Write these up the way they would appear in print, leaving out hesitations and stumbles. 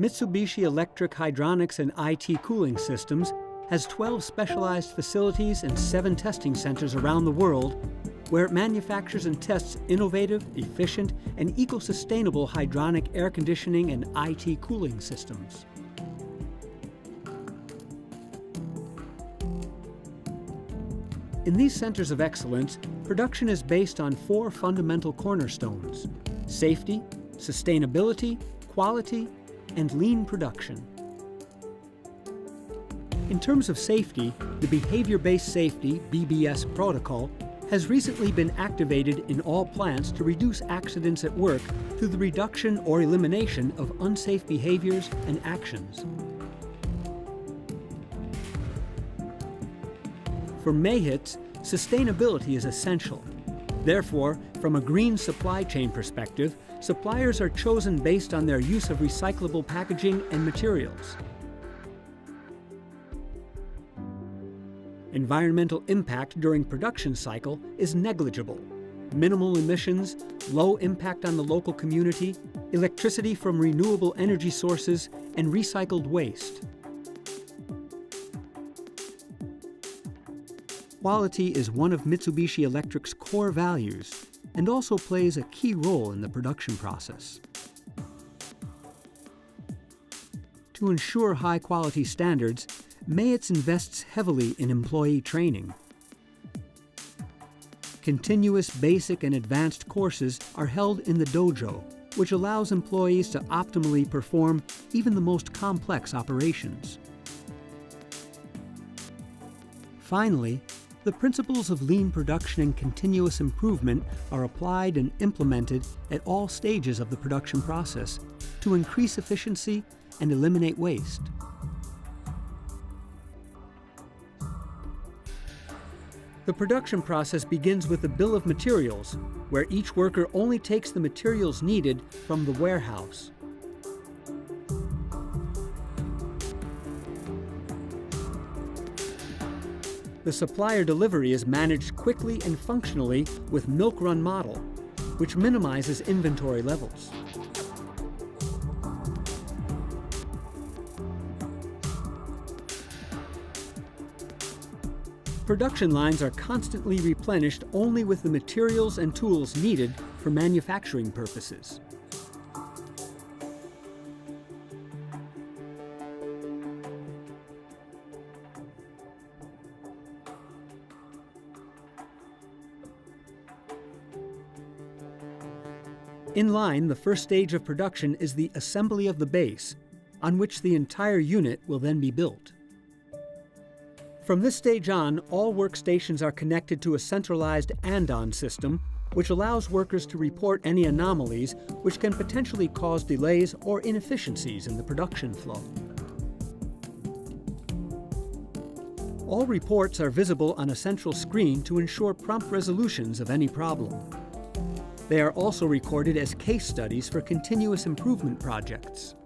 Mitsubishi Electric Hydronics and IT cooling systems has 12 specialized facilities and 7 testing centers around the world where it manufactures and tests innovative, efficient, and eco-sustainable hydronic air conditioning and IT cooling systems. In these centers of excellence, production is based on 4 fundamental cornerstones: safety, sustainability, quality, and lean production. In terms of safety, the Behavior-Based Safety (BBS) protocol has recently been activated in all plants to reduce accidents at work through the reduction or elimination of unsafe behaviors and actions. For MEHITS, sustainability is essential. Therefore, from a green supply chain perspective, suppliers are chosen based on their use of recyclable packaging and materials. Environmental impact during production cycle is negligible. Minimal emissions, low impact on the local community, electricity from renewable energy sources, and recycled waste. Quality is one of Mitsubishi Electric's core values and also plays a key role in the production process. To ensure high-quality standards, MEHITS invests heavily in employee training. Continuous basic and advanced courses are held in the dojo, which allows employees to optimally perform even the most complex operations. Finally, the principles of lean production and continuous improvement are applied and implemented at all stages of the production process to increase efficiency and eliminate waste. The production process begins with the bill of materials, where each worker only takes the materials needed from the warehouse. The supplier delivery is managed quickly and functionally with milk run model, which minimizes inventory levels. Production lines are constantly replenished only with the materials and tools needed for manufacturing purposes. In line, the first stage of production is the assembly of the base, on which the entire unit will then be built. From this stage on, all workstations are connected to a centralized and-on system, which allows workers to report any anomalies which can potentially cause delays or inefficiencies in the production flow. All reports are visible on a central screen to ensure prompt resolutions of any problem. They are also recorded as case studies for continuous improvement projects.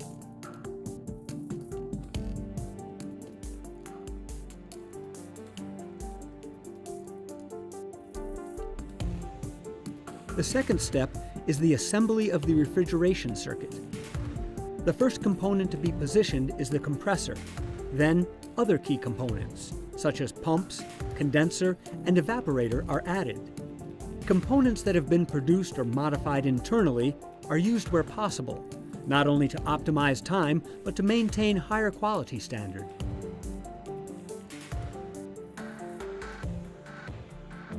The second step is the assembly of the refrigeration circuit. The first component to be positioned is the compressor, then other key components, such as pumps, condenser, and evaporator are added. Components that have been produced or modified internally are used where possible, not only to optimize time, but to maintain higher quality standard.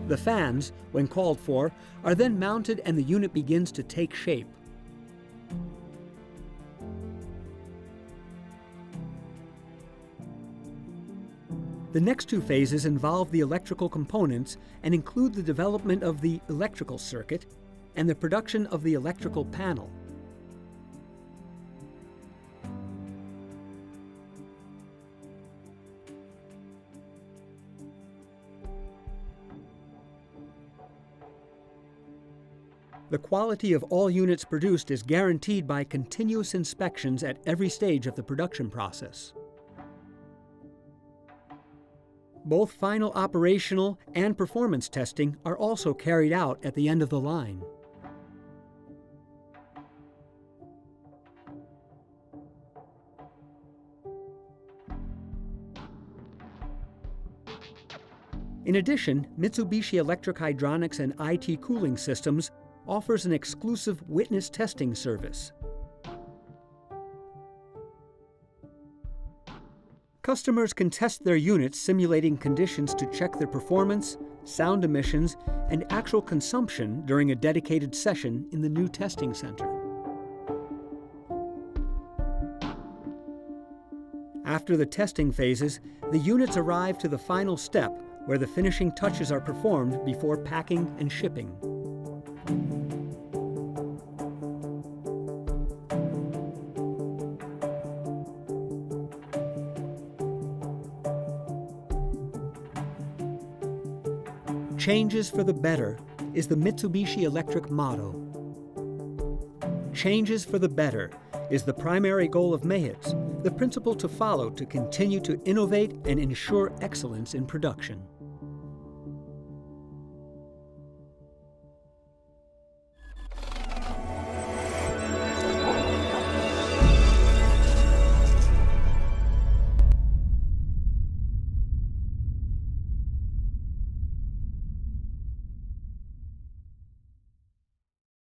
The fans, when called for, are then mounted and the unit begins to take shape. The next 2 phases involve the electrical components and include the development of the electrical circuit and the production of the electrical panel. The quality of all units produced is guaranteed by continuous inspections at every stage of the production process. Both final operational and performance testing are also carried out at the end of the line. In addition, Mitsubishi Electric Hydronics and IT Cooling Systems offers an exclusive witness testing service. Customers can test their units simulating conditions to check their performance, sound emissions, and actual consumption during a dedicated session in the new testing center. After the testing phases, the units arrive to the final step where the finishing touches are performed before packing and shipping. Changes for the better is the Mitsubishi Electric motto. Changes for the better is the primary goal of MEHITS, the principle to follow to continue to innovate and ensure excellence in production.